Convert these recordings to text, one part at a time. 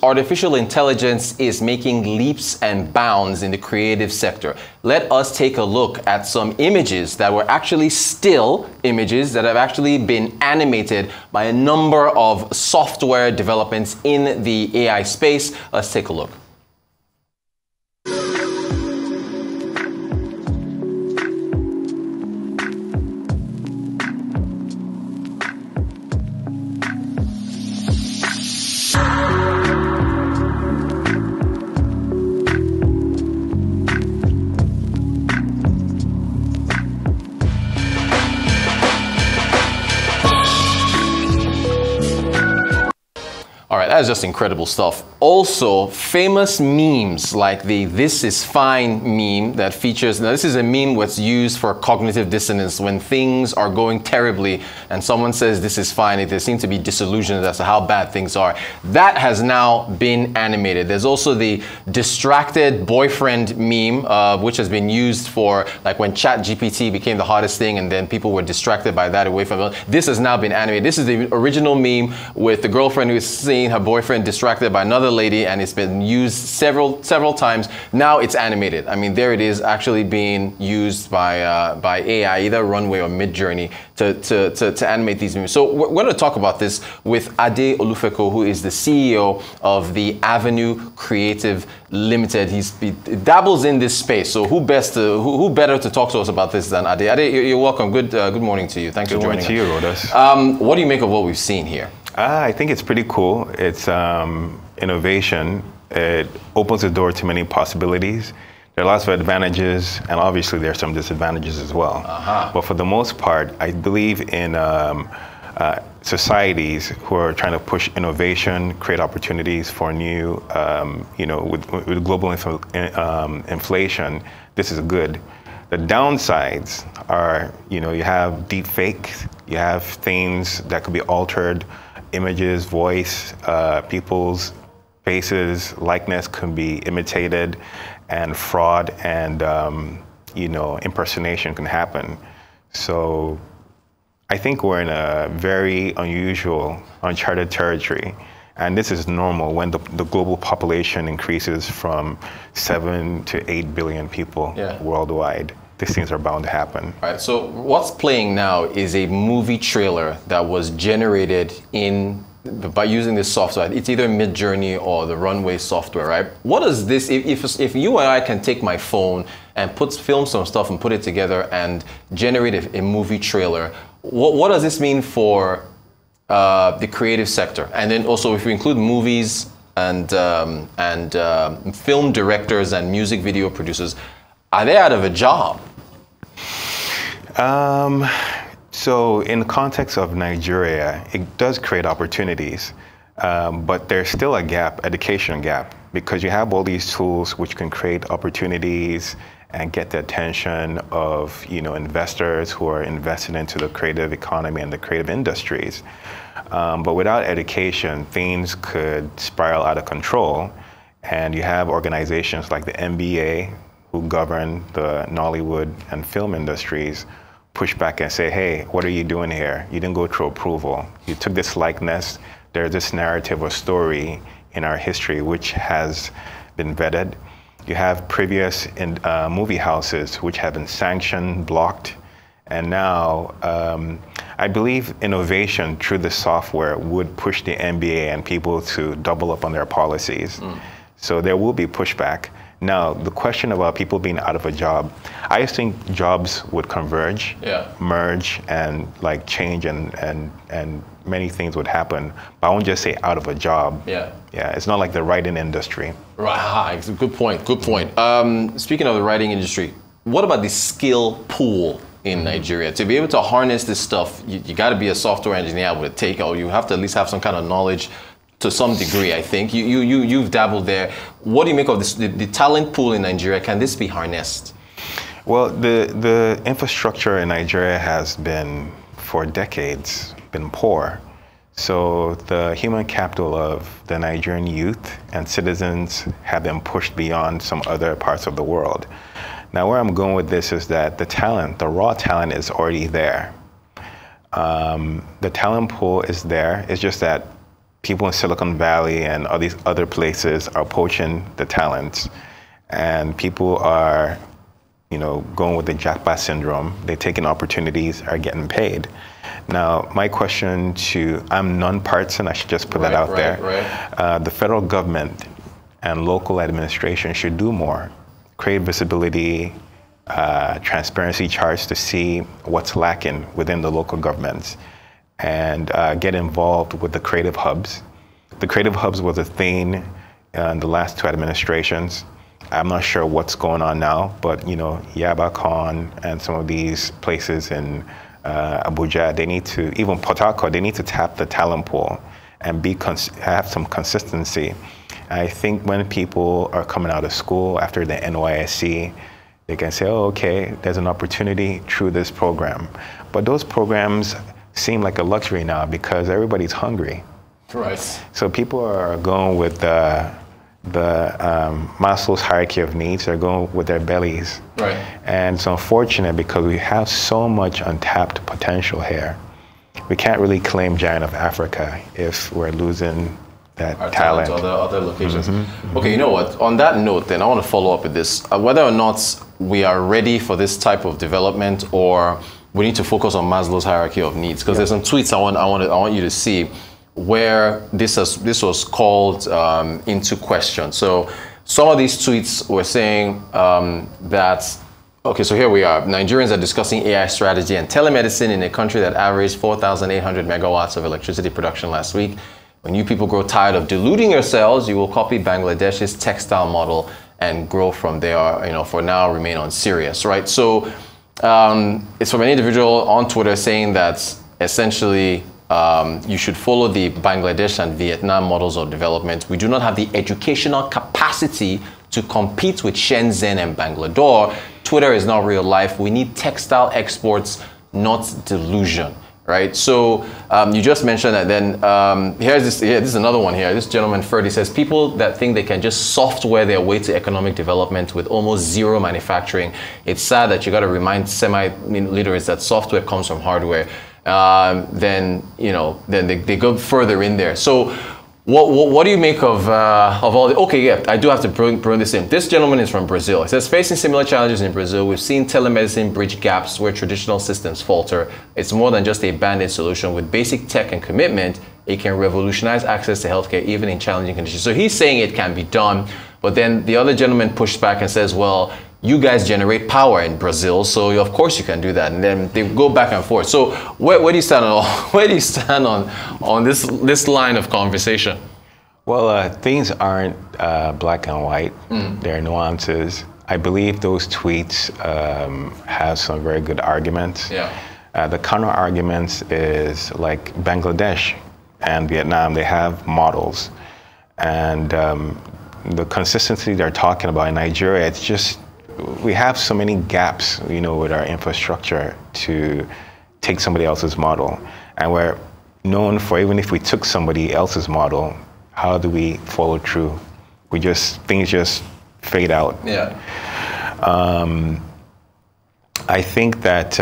artificial intelligence is making leaps and bounds in the creative sector. Let us take a look at some images that were actually still images that have actually been animated by a number of software developments in the AI space. Let's take a look. All right, that's just incredible stuff. Also, famous memes like the "This is fine" meme that features, now this is a meme that's used for cognitive dissonance when things are going terribly and someone says this is fine, they seem to be disillusioned as to how bad things are. That has now been animated. There's also the distracted boyfriend meme, which has been used for like when ChatGPT became the hottest thing and then people were distracted by that away from it. This has now been animated. This is the original meme with the girlfriend who's seeing her boyfriend distracted by another lady, and it's been used several times. Now it's animated. I mean, there it is, actually being used by AI, either Runway or Midjourney, to animate these memes. So we're going to talk about this with Ade Olufeko, who is the CEO of the Avenue Creative Limited. He dabbles in this space. So who better to talk to us about this than Ade? Ade, you're welcome. Good morning to you. Thanks for joining us. Good morning to you, Rodas. What do you make of what we've seen here? I think it's pretty cool. It's innovation. It opens the door to many possibilities. There are lots of advantages, and obviously there are some disadvantages as well. But for the most part, I believe in societies who are trying to push innovation, create opportunities for new, with global inflation, this is good. The downsides are, you have deep fakes, you have things that could be altered, images, voice, people's faces, likeness can be imitated, and fraud and impersonation can happen. So I think we're in a very unusual, uncharted territory. And this is normal when the global population increases from 7 to 8 billion people worldwide. These things are bound to happen. All right, so what's playing now is a movie trailer that was generated by using this software. It's either Midjourney or the Runway software, right? What is this, if you and I can take my phone and film some stuff and put it together and generate a movie trailer, what does this mean for the creative sector? And then also if we include movies and film directors and music video producers, are they out of a job? So in the context of Nigeria, it does create opportunities, but there's still a gap, education gap, because you have all these tools which can create opportunities and get the attention of investors who are invested into the creative economy and the creative industries. But without education, things could spiral out of control, and you have organizations like the NBA, who govern the Nollywood and film industries, push back and say, hey, what are you doing here? You didn't go through approval. You took this likeness. There's this narrative or story in our history which has been vetted. You have previous movie houses which have been sanctioned, blocked, and now I believe innovation through the software would push the NBA and people to double up on their policies. So there will be pushback. Now, the question about people being out of a job, I just think jobs would converge, merge, and like change, and many things would happen. But I won't just say out of a job. It's not like the writing industry. Right, good point, good point. Speaking of the writing industry, what about the skill pool in Nigeria? To be able to harness this stuff, you got to be a software engineer, I would take, or you have to at least have some kind of knowledge to some degree, I think. You've dabbled there. What do you make of this, the talent pool in Nigeria? Can this be harnessed? Well, the infrastructure in Nigeria has been, for decades, been poor. So the human capital of the Nigerian youth and citizens have been pushed beyond some other parts of the world. Now, where I'm going with this is that the talent, the raw talent, is already there. The talent pool is there. It's just that people in Silicon Valley and all these other places are poaching the talents, and people are, going with the jackpot syndrome. They're taking opportunities, are getting paid. Now, my question I'm nonpartisan, I should just put that out there. The federal government and local administration should do more. Create visibility, transparency charts to see what's lacking within the local governments, and get involved with the creative hubs. The creative hubs was a thing in the last 2 administrations. I'm not sure what's going on now, but Yabacon and some of these places in Abuja, they need to, even Port Harcourt, they need to tap the talent pool and have some consistency. I think when people are coming out of school after the NYSC, they can say, oh, okay, there's an opportunity through this program. But those programs seem like a luxury now because everybody's hungry. Right. So people are going with the Maslow's hierarchy of needs. They're going with their bellies. Right. And it's unfortunate because we have so much untapped potential here. We can't really claim Giant of Africa if we're losing that talent. Other locations. Okay, you know what? On that note, then I want to follow up with this. Whether or not we are ready for this type of development, or we need to focus on Maslow's hierarchy of needs, because there's some tweets I want you to see where this was called into question. So some of these tweets were saying that, okay, so here we are. Nigerians are discussing AI strategy and telemedicine in a country that averaged 4,800 megawatts of electricity production last week. When you people grow tired of deluding yourselves, you will copy Bangladesh's textile model and grow from there, for now remain unserious, right? So it's from an individual on Twitter saying that essentially you should follow the Bangladesh and Vietnam models of development. We do not have the educational capacity to compete with Shenzhen and Bangalore. Twitter is not real life. We need textile exports, not delusion. Right, so you just mentioned that. Then this is another one here. This gentleman Ferdy says people that think they can just software their way to economic development with almost zero manufacturing. It's sad that you got to remind semi-literates that software comes from hardware. Then they go further in there. So what do you make of all the, okay, yeah, I do have to bring this in. This gentleman is from Brazil. He says, facing similar challenges in Brazil, we've seen telemedicine bridge gaps where traditional systems falter. It's more than just a band-aid solution. With basic tech and commitment, it can revolutionize access to healthcare even in challenging conditions. So he's saying it can be done, but then the other gentleman pushed back and says, well, you guys generate power in Brazil, so of course you can do that. And then they go back and forth. So where do you stand on this line of conversation? Well, things aren't black and white. There are nuances. I believe those tweets have some very good arguments. Yeah. The counter arguments is like Bangladesh and Vietnam, they have models. And the consistency they're talking about in Nigeria, it's just, we have so many gaps, with our infrastructure to take somebody else's model. And we're known for, even if we took somebody else's model, how do we follow through? Things just fade out. Yeah. I think that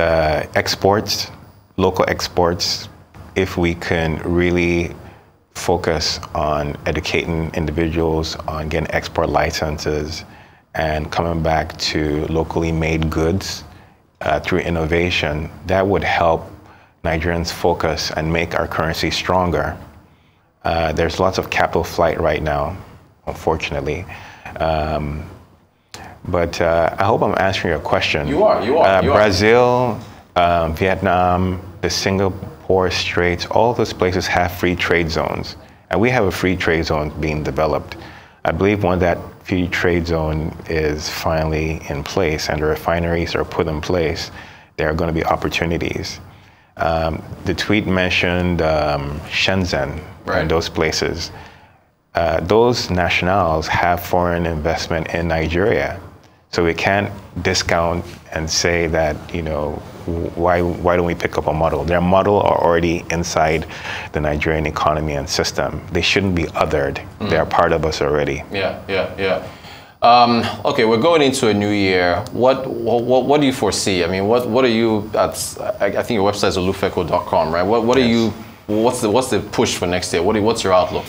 local exports, if we can really focus on educating individuals, on getting export licenses, and coming back to locally made goods through innovation, that would help Nigerians focus and make our currency stronger. There's lots of capital flight right now, unfortunately. But I hope I'm answering your question. You are. Brazil, Vietnam, the Singapore Straits, all those places have free trade zones. And we have a free trade zone being developed. I believe when that free trade zone is finally in place and the refineries are put in place, there are going to be opportunities. The tweet mentioned Shenzhen, right, and those places. Those nationals have foreign investment in Nigeria. So we can't discount and say that, why don't we pick up a model? Their model are already inside the Nigerian economy and system. They shouldn't be othered. They are part of us already. Yeah. Okay, we're going into a new year. What do you foresee? I mean, what are you? I think your website is olufeco.com, right? What what's the push for next year? What's your outlook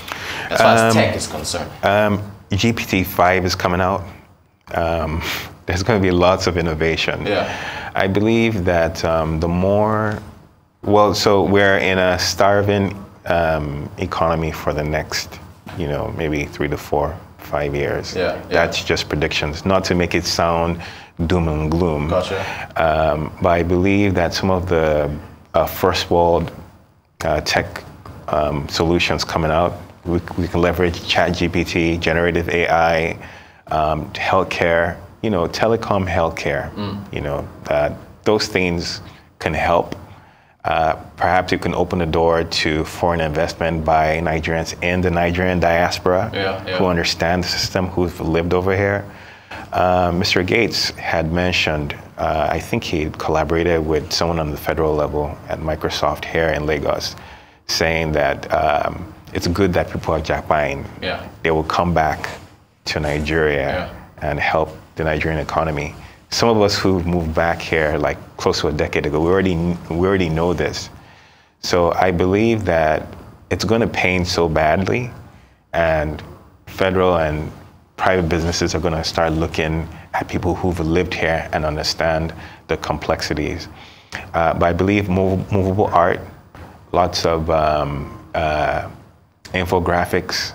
as far as tech is concerned? GPT-5 is coming out. There's going to be lots of innovation. Yeah. I believe that so we're in a starving economy for the next, maybe 3 to 4, 5 years. Yeah. That's just predictions, not to make it sound doom and gloom. Gotcha. But I believe that some of the first world tech solutions coming out, we can leverage ChatGPT, generative AI, healthcare, telecom healthcare, those things can help. Perhaps it can open the door to foreign investment by Nigerians in the Nigerian diaspora who understand the system, who've lived over here. Mr. Gates had mentioned, I think he collaborated with someone on the federal level at Microsoft here in Lagos, saying that it's good that people are jackpying. Yeah. They will come back to Nigeria and help the Nigerian economy. Some of us who moved back here like close to a decade ago, we already know this. So I believe that it's going to pain so badly, and federal and private businesses are going to start looking at people who've lived here and understand the complexities. But I believe movable art, lots of infographics,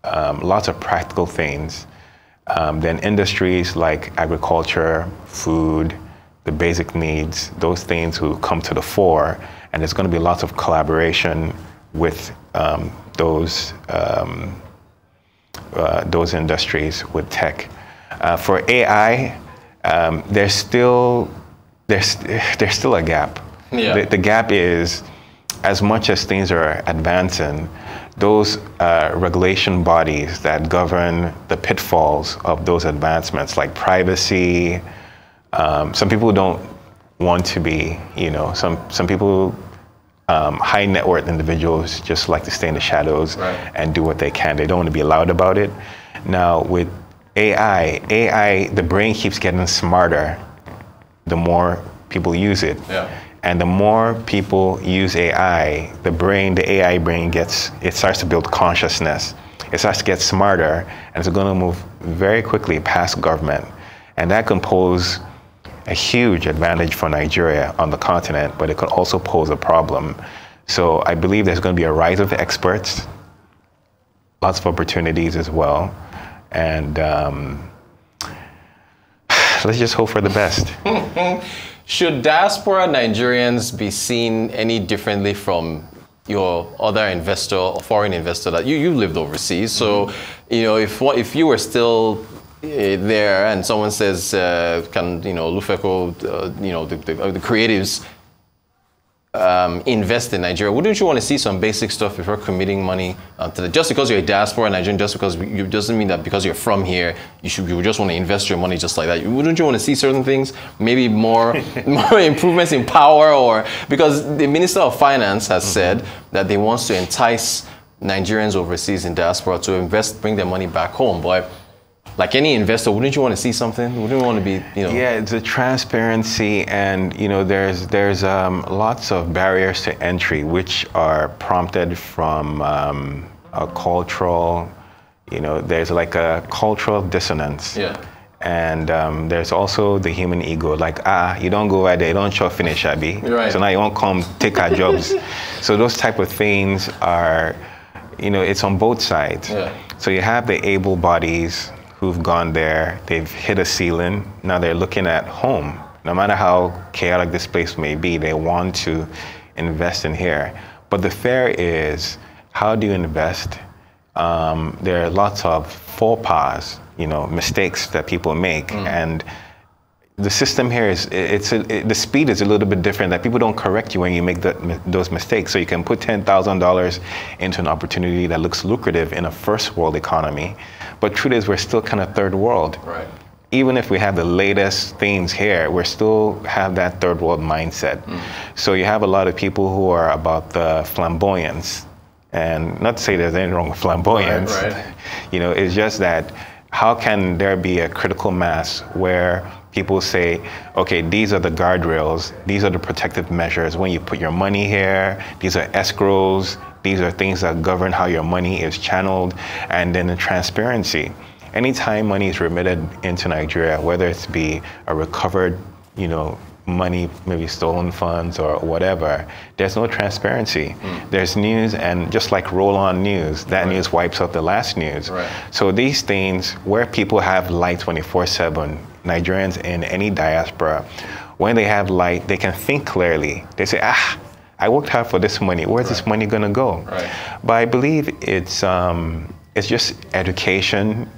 lots of practical things. Then industries like agriculture, food, the basic needs, those things will come to the fore, and there's going to be lots of collaboration with those industries with tech. For AI, there's still a gap. Yeah. The gap is, as much as things are advancing, those regulation bodies that govern the pitfalls of those advancements, like privacy, some people don't want to be, some people, high net worth individuals just like to stay in the shadows and do what they can. They don't want to be loud about it. Now with AI, the brain keeps getting smarter the more people use it. Yeah. And the more people use AI, the AI brain starts to build consciousness. It starts to get smarter, and it's going to move very quickly past government. And that can pose a huge advantage for Nigeria on the continent, but it could also pose a problem. So I believe there's going to be a rise of the experts, lots of opportunities as well. And let's just hope for the best. Should diaspora Nigerians be seen any differently from your other investor or foreign investor that you lived overseas? So, if you were still there and someone says, can Lufeco, the creatives invest in Nigeria, wouldn't you want to see some basic stuff before committing money to that? Just because you're a diaspora Nigerian, just because you doesn't mean that because you're from here, you just want to invest your money just like that. Wouldn't you want to see certain things, maybe more improvements in power, or because the Minister of Finance has said that they want to entice Nigerians overseas in diaspora to invest, bring their money back home. But like any investor, wouldn't you want to see something? Wouldn't you want to be, Yeah, it's a transparency, and there's lots of barriers to entry which are prompted from a cultural, there's like a cultural dissonance. Yeah. And there's also the human ego, like, you don't go out there, you don't show finish, Abby. Right. So now you won't come take our jobs. So those type of things are, it's on both sides. Yeah. So you have the able bodies who've gone there, they've hit a ceiling, now they're looking at home. No matter how chaotic this place may be, they want to invest in here. But the fear is, how do you invest? There are lots of faux pas, mistakes that people make. And the system here is, the speed is a little bit different, that people don't correct you when you make those mistakes. So you can put $10,000 into an opportunity that looks lucrative in a first world economy. But truth is, we're still kind of third world. Right. Even if we have the latest things here, we still have that third world mindset. So you have a lot of people who are about the flamboyance. And not to say there's anything wrong with flamboyance. Right. It's just that, how can there be a critical mass where people say, okay, these are the guardrails, these are the protective measures. When you put your money here, these are escrows, these are things that govern how your money is channeled, and then the transparency. Anytime money is remitted into Nigeria, whether it's be a recovered, money, maybe stolen funds or whatever, there's no transparency. There's news, and just like roll-on news, that news wipes out the last news. So these things, where people have light 24/7, Nigerians in any diaspora, when they have light, they can think clearly. They say, I worked hard for this money. Where's this money gonna go? But I believe it's just education,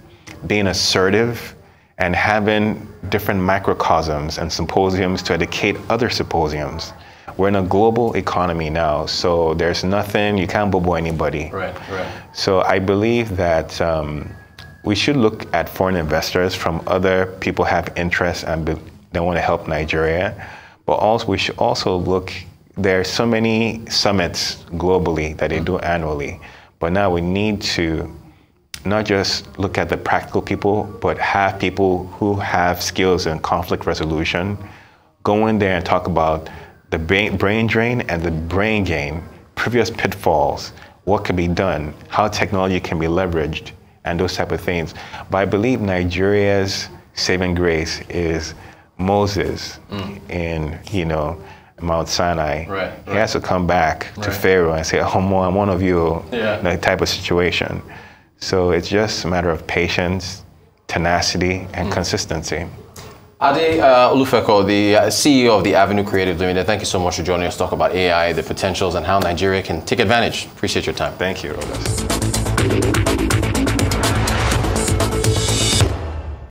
being assertive, and having different microcosms and symposiums to educate other symposiums. We're in a global economy now, so there's nothing, you can't bubble anybody. So I believe that we should look at foreign investors from other people have interests and they want to help Nigeria, but also we should also look, there are so many summits globally that they do annually, but now we need to not just look at the practical people, but have people who have skills in conflict resolution go in there and talk about the brain drain and the brain gain, previous pitfalls, what can be done, how technology can be leveraged, and those type of things. But I believe Nigeria's saving grace is Moses in, Mount Sinai. He has to come back to Pharaoh and say, I'm one of you, that type of situation. So it's just a matter of patience, tenacity, and consistency. Ade Olufeko, the CEO of the Avenue Creative Limited, thank you so much for joining us to talk about AI, the potentials, and how Nigeria can take advantage. Appreciate your time. Thank you, Rodas.